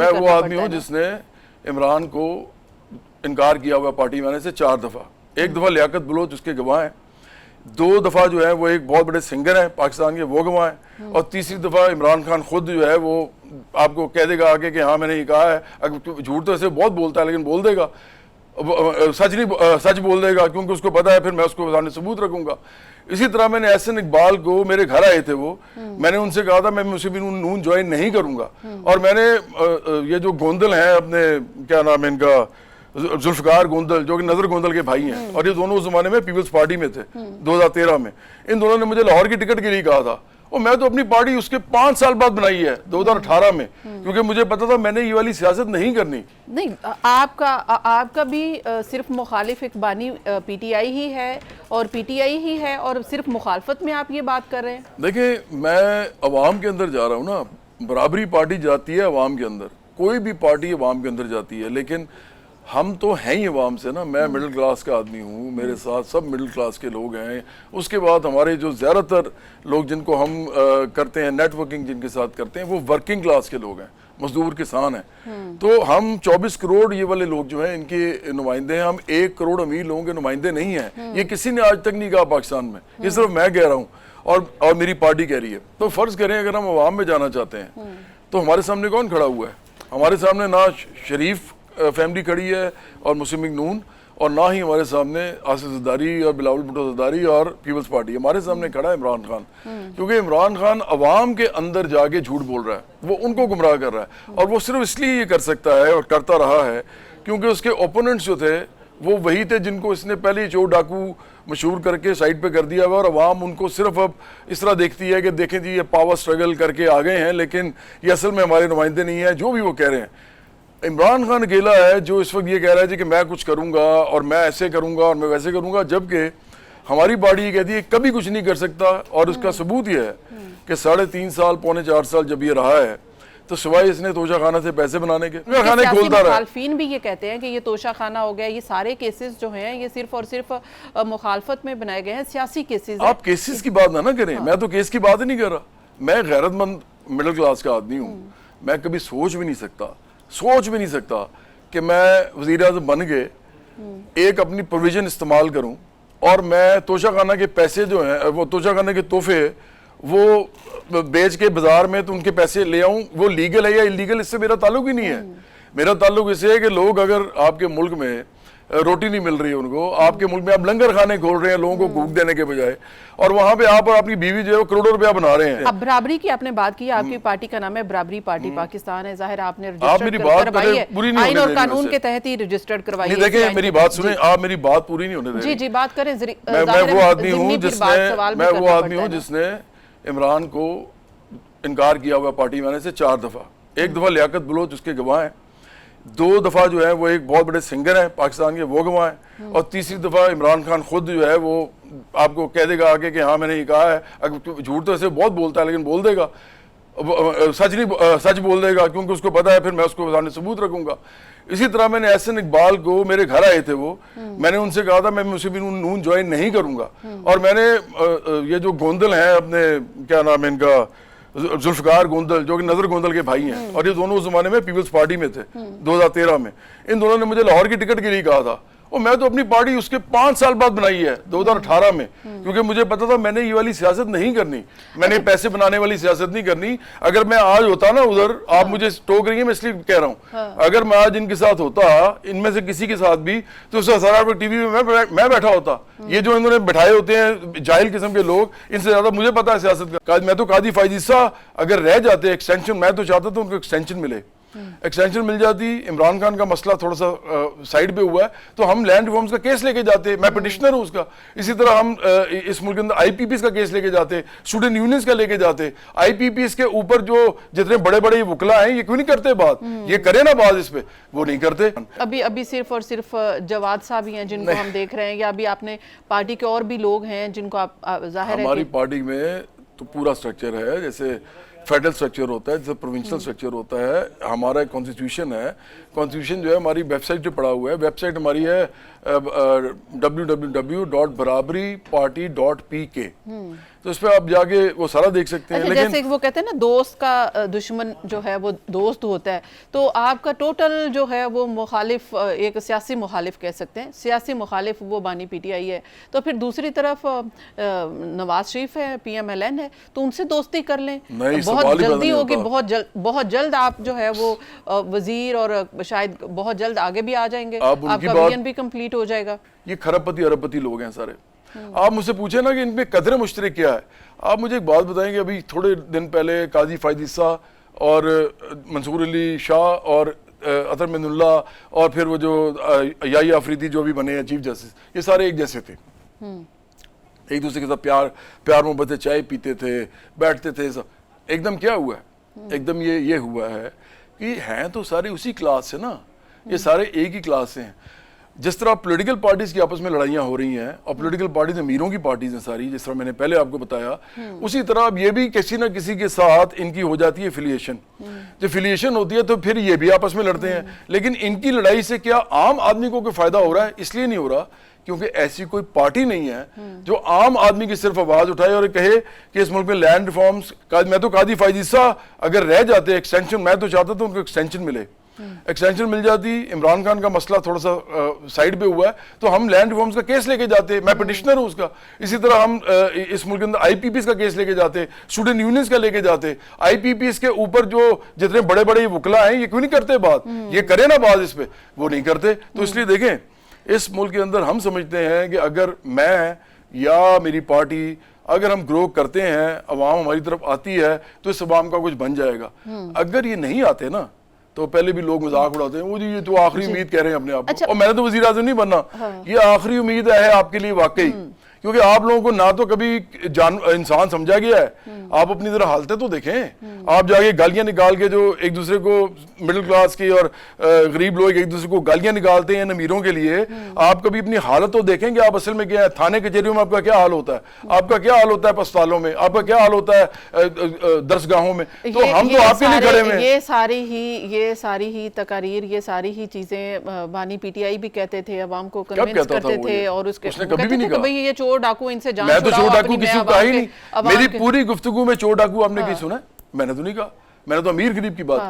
मैं वो आदमी हूँ जिसने इमरान को इनकार किया हुआ पार्टी में आने से 4 दफ़ा। एक दफ़ा लियाकत बलोच उसके गवाह हैं, 2 दफ़ा जो है वो एक बहुत बड़े सिंगर हैं पाकिस्तान के, वो गवाह हैं, और तीसरी दफ़ा इमरान खान खुद जो है वो आपको कह देगा आगे कि हाँ मैंने ये कहा है। अगर झूठ तो ऐसे बहुत बोलता है लेकिन बोल देगा, सच बोल देगा, क्योंकि उसको पता है फिर मैं उसको सामने सबूत रखूंगा। इसी तरह मैंने एहसन इकबाल को, मेरे घर आए थे वो, मैंने उनसे कहा था मैं मुस्लिम नून ज्वाइन नहीं करूंगा, और मैंने ये जो गोंदल हैं अपने, क्या नाम है इनका, जुल्फकार गोंदल, जो कि नजर गोंदल के भाई हैं, और ये दोनों उस जमाने में पीपल्स पार्टी में थे 2013 में, इन दोनों ने मुझे लाहौर की टिकट के लिए कहा था, और मैं तो अपनी पार्टी उसके 5 साल बाद बनाई है 2018 में, क्योंकि मुझे पता था मैंने ये वाली सियासत नहीं करनी। नहीं, आपका भी सिर्फ मुखालिफ इकबानी पीटीआई ही है और पीटीआई ही है, और सिर्फ मुखालफत में आप ये बात कर रहे हैं। देखिए, मैं अवाम के अंदर जा रहा हूँ ना, बराबरी पार्टी जाती है अवाम के अंदर, कोई भी पार्टी अवाम के अंदर जाती है, लेकिन हम तो हैं ही अवाम से ना। मैं मिडिल क्लास का आदमी हूँ, मेरे साथ सब मिडिल क्लास के लोग हैं। उसके बाद हमारे जो ज़्यादातर लोग जिनको हम करते हैं नेटवर्किंग, जिनके साथ करते हैं, वो वर्किंग क्लास के लोग हैं, मजदूर किसान हैं। तो हम 24 करोड़ ये वाले लोग जो हैं इनके नुमाइंदे हैं। हम 1 करोड़ अमीर लोगों के नुमाइंदे नहीं हैं। ये किसी ने आज तक नहीं कहा पाकिस्तान में, ये सिर्फ मैं कह रहा हूँ और मेरी पार्टी कह रही है। तो फ़र्ज़ करें अगर हम अवाम में जाना चाहते हैं तो हमारे सामने कौन खड़ा हुआ है? हमारे सामने ना शरीफ फैमिली खड़ी है और मुस्लिम लीग नून, और ना ही हमारे सामने आसिफ ज़रदारी और बिलावल भुट्टो ज़रदारी और पीपल्स पार्टी। हमारे सामने खड़ा है इमरान खान, क्योंकि इमरान खान अवाम के अंदर जाके झूठ बोल रहा है, वो उनको गुमराह कर रहा है, और वो सिर्फ इसलिए ये कर सकता है और करता रहा है क्योंकि उसके ओपोनेंट्स जो थे वो वही थे जिनको इसने पहले ही चोर डाकू मशहूर करके साइड पे कर दिया हुआ, और अवाम उनको सिर्फ अब इस तरह देखती है कि देखें जी ये पावर स्ट्रगल करके आ गए हैं, लेकिन ये असल में हमारे नुमाइंदे नहीं है, जो भी वो कह रहे हैं। इमरान खान अकेला है जो इस वक्त ये कह रहा है जी कि मैं कुछ करूंगा और मैं ऐसे करूंगा और मैं वैसे करूंगा, जबकि हमारी पार्टी ये कहती है कभी कुछ नहीं कर सकता। और उसका सबूत ये है कि 3.5 साल, पौने 4 साल जब ये रहा है, तो सिवाय इसने तोशा खाना से पैसे बनाने के, खाने खोलता रहा। मुखालफीन भी ये कहते हैं कि ये तोशा खाना हो गया। ये सारे केसेस जो हैं ये सिर्फ और सिर्फ मुखालफत में बनाए गए हैं, सियासी केसेस। आप केसेस की बात ना करें, मैं तो केस की बात ही नहीं कर रहा। मैं गैरतमंद मिडिल क्लास का आदमी हूँ, मैं कभी सोच भी नहीं सकता कि मैं वज़ीर आज़म बन के एक अपनी प्रोविजन इस्तेमाल करूं और मैं तोशा खाना के पैसे जो हैं, वो तोशा खाना के तोहफे वो बेच के बाजार में तो उनके पैसे ले आऊं। वो लीगल है या इलीगल, इससे मेरा ताल्लुक ही नहीं है। मेरा ताल्लुक इससे है कि लोग, अगर आपके मुल्क में रोटी नहीं मिल रही है उनको, आपके मुल्क में आप लंगर खाने खोल रहे हैं लोगों को भूख देने के बजाय, और वहां पे आप और अपनी बीवी जो है करोड़ों रुपया बना रहे हैं। अब बराबरी की आपने बात की, आपकी पार्टी का नाम है बराबरी पार्टी पाकिस्तान है, जाहिर आपने आप मेरी बात पूरी नहीं आइन और कानून के तहत ही रजिस्टर्ड करवाई है। देखिए मेरी बात सुने, आप मेरी बात पूरी नहीं होने दे। जी जी, बात करें। मैं वो आदमी हूँ जिसने इमरान को इनकार किया हुआ पार्टी में आने से 4 दफा। एक दफा लियाकत बलोच उसके गवाह हैं, 2 दफा जो है वो एक बहुत बड़े सिंगर हैं पाकिस्तान के, वो गवाह हैं, और तीसरी दफा इमरान खान खुद जो है वो आपको कह देगा आगे कि हाँ मैंने ये कहा है। अगर झूठ तो ऐसे बहुत बोलता है लेकिन बोल देगा, सच बोल देगा, क्योंकि उसको पता है फिर मैं उसको सामने सबूत रखूंगा। इसी तरह मैंने एहसन इकबाल को, मेरे घर आए थे वो, मैंने उनसे कहा था मैं मुस्लिम नून ज्वाइन नहीं करूंगा, और मैंने ये जो गोंदल हैं अपने, क्या नाम है इनका, जुल्फकार गोंदल, जो कि नजर गोंदल के भाई हैं, और ये दोनों उस जमाने में पीपल्स पार्टी में थे 2013 में, इन दोनों ने मुझे लाहौर की टिकट के लिए कहा था, और मैं तो अपनी पार्टी उसके 5 साल बाद बनाई है 2018 में, क्योंकि मुझे पता था मैंने ये वाली सियासत नहीं करनी, मैंने पैसे बनाने वाली सियासत नहीं करनी। अगर मैं आज होता ना उधर, आप मुझे टोक रही है, मैं इसलिए कह रहा हूँ, अगर मैं आज इनके साथ होता, इनमें से किसी के साथ भी, तो सरार टीवी में मैं बैठा होता। ये जो इन्होंने बैठाए होते हैं जाहिल किस्म के लोग, इनसे ज्यादा मुझे पता है सियासत का। मैं तो कादी फायद ईसा अगर रह जाते एक्सटेंशन, मैं तो चाहता था उनको एक्सटेंशन मिले, एक्सटेंशन मिल जाती। इमरान खान का मसला थोड़ा सा साइड पे हुआ है, तो हम लैंड रिफॉर्म्स का केस लेके जाते, मैं पिटिशनर हूं उसका। इसी तरह हम इस मुल्क के अंदर आईपीपीएस का केस लेके जाते, स्टूडेंट यूनियंस का लेके जाते। आईपीपीएस के ऊपर जो जितने बड़े बड़े वुकला हैं, ये क्यों नहीं करते बात? ये करे ना बात, इस पे वो नहीं करते। अभी सिर्फ और सिर्फ जवाद साहब ही हैं जिनको हम देख रहे हैं, या अभी आपने पार्टी के और भी लोग हैं जिनको आप जाहिर है? हमारी पार्टी में तो पूरा स्ट्रक्चर है, जैसे फेडरल स्ट्रक्चर होता है, जैसे प्रोविंशियल स्ट्रक्चर होता है। हमारा कॉन्स्टिट्यूशन है, कॉन्स्टिट्यूशन जो है हमारी वेबसाइट पे पड़ा हुआ है। वेबसाइट हमारी है www.barabariparty.pk। तो इस पे आप जाके वो सारा देख सकते हैं। अच्छा, लेकिन जैसे वो कहते हैं ना दोस्त का दुश्मन जो है वो दोस्त होता है, तो आपका टोटल जो है वो मुखालिफ, एक सियासी मुखालिफ कह सकते हैं, सियासी मुखालिफ वो बानी पीटीआई है। तो फिर दूसरी तरफ नवाज शरीफ है, PMLN है, तो उनसे दोस्ती कर लें, नहीं, बहुत सवाल ही पैदा जल्दी नहीं होगी, होता। बहुत जल्द आप जो है वो वजीर और शायद बहुत जल्द आगे भी आ जाएंगे, आप उनकी आपका बात- विजन भी कंप्लीट हो जाएगा। ये खरबपति अरबपति लोग हैं सारे। आप मुझसे पूछे ना कि इनमें कदर मुश्तरक क्या है, आप मुझे एक बात बताएंगे। अभी थोड़े दिन पहले काजी फायद ईसा और मंसूर अली शाह और अतर मिनुल्ला और फिर वो जो याही आफरीदी जो भी बने हैं चीफ जस्टिस, ये सारे एक जैसे थे, एक दूसरे के साथ प्यार मोहब्बत से चाय पीते थे, बैठते थे सब। एकदम क्या हुआ है, एकदम ये हुआ है कि हैं तो सारे उसी क्लास से ना, ये सारे एक ही क्लास से हैं। जिस तरह पॉलिटिकल पार्टीज की आपस में लड़ाइयाँ हो रही हैं और पॉलिटिकल पार्टीज अमीरों की पार्टीज हैं सारी, जिस तरह मैंने पहले आपको बताया, उसी तरह अब ये भी किसी ना किसी के साथ इनकी हो जाती है एफिलिएशन। जब एफिलिएशन होती है तो फिर ये भी आपस में लड़ते हैं। लेकिन इनकी लड़ाई से क्या आम आदमी को कोई फायदा हो रहा है? इसलिए नहीं हो रहा क्योंकि ऐसी कोई पार्टी नहीं है जो आम आदमी की सिर्फ आवाज उठाए और कहे कि इस मुल्क में लैंड रिफॉर्म्स का, मैं तो काजी फायद ईसा अगर रह जाते एक्सटेंशन, मैं तो चाहता था उनको एक्सटेंशन मिले, एक्सटेंशन मिल जाती। इमरान खान का मसला थोड़ा सा साइड पे हुआ है तो हम लैंड रिफॉर्म्स का केस लेके जाते, मैं पिटिशनर हूं उसका। इसी तरह हम इस मुल्क के अंदर IPPs का केस लेके जाते, स्टूडेंट यूनियंस का लेके जाते। IPPs के ऊपर जो जितने बड़े बड़े वकला हैं ये क्यों नहीं करते बात, ये करे ना बात, इस पे वो नहीं करते। तो इसलिए देखें, इस मुल्क के अंदर हम समझते हैं कि अगर मैं या मेरी पार्टी अगर हम ग्रो करते हैं, अवाम हमारी तरफ आती है तो इस अवाम का कुछ बन जाएगा। अगर ये नहीं आते ना तो पहले भी लोग मजाक उड़ाते हैं, वो जी ये तो आखिरी उम्मीद कह रहे हैं अपने आप को। अच्छा। और मैंने तो वज़ीर आज़म नहीं बनना, ये आखिरी उम्मीद है आपके लिए वाकई, क्योंकि आप लोगों को ना तो कभी इंसान समझा गया है। आप अपनी तरह हालतें तो देखें, आप जाके गालियां निकाल के जो एक दूसरे को मिडिल क्लास की और गरीब लोग एक दूसरे को गालियां निकालते हैं अमीरों के लिए, आप कभी अपनी हालत तो देखेंगे आप असल में क्या है। थाने कचहरियों में आपका क्या हाल होता है, आपका क्या हाल होता है अस्पतालों में, आपका क्या हाल होता है दरसगाहों में। तो हम तो आपके लिए खड़े हुए हैं। ये सारी ही तकारीर, ये सारी ही चीजें बानी पीटीआई भी कहते थे, अवाम को कन्विंस कहता था करते वो थे, ये? और उसके उसने कभी भी नहीं कहा। भाई ये चोर डाकू, इनसे जान मैं तो छुड़ाओ चोर डाकू अपनी, किसी मैं को कहा ही अवाम नहीं, के- मेरी पूरी गुफ्तगू में चोर डाकू आपने की सुना है? मैंने तो नहीं कहा, मैंने तो अमीर गरीब की बात की।